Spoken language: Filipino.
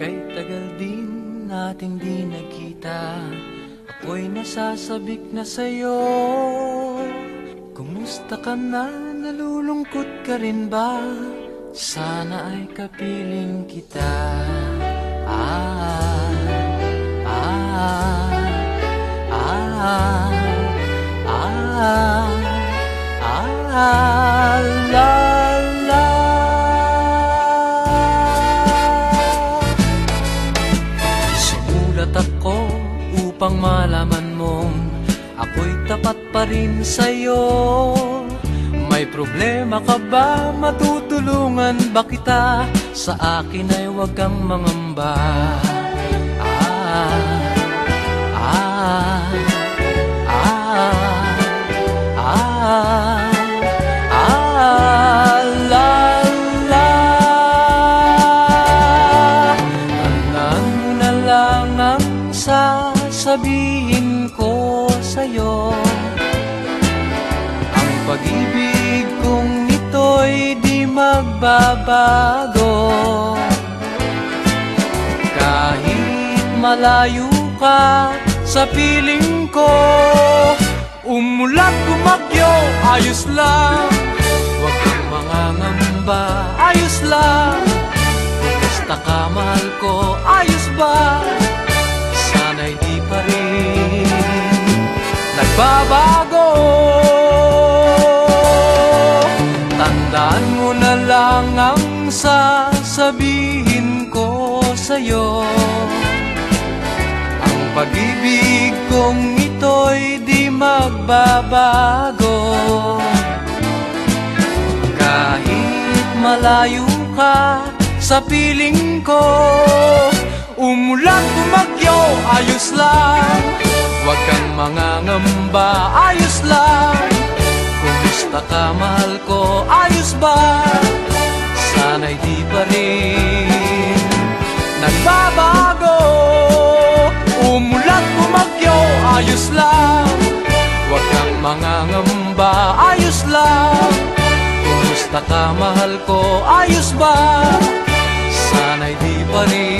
Kay tagal din natin di nagkita, ako'y nasasabik na sa'yo. Kumusta ka na? Nalulungkot ka rin ba? Sana ay kapiling kita. Ah, ah, ah, ah, ah, la, la. Sumulat ako upang malaman mong ako'y tapat pa rin sa'yo. May problema ka ba? Matutulungan ba kita? Sa akin ay huwag kang mangamba. Ah, ah, ah, ah, ah, la, la. Tandaan mo na lang ang sasabihin ko sa'yo. Ang pag-ibig kong ito'y di magbabago. Kahit malayo ka sa piling ko, umulat bumagyo, ayos lang. Huwag kang mangangamba, ayos lang. Basta ka mahal ko, ayos ba? Sana'y di pa rin nagbabago. Tandaan mo na lang ang sasabihin ko sa'yo. Ang pag-ibig kong ito'y di magbabago. Kahit malayo ka sa piling ko, umulan bumagyo, ayos lang. Huwag kang mangangamba, ayos lang. Kumusta ka mahal ko, ayos ba? Sana'y di pa rin nagbabago. Umulan bumagyo, ayos lang. Huwag kang mangangamba, ayos lang. Kumusta ka mahal ko, ayos ba? Sana'y di pa rin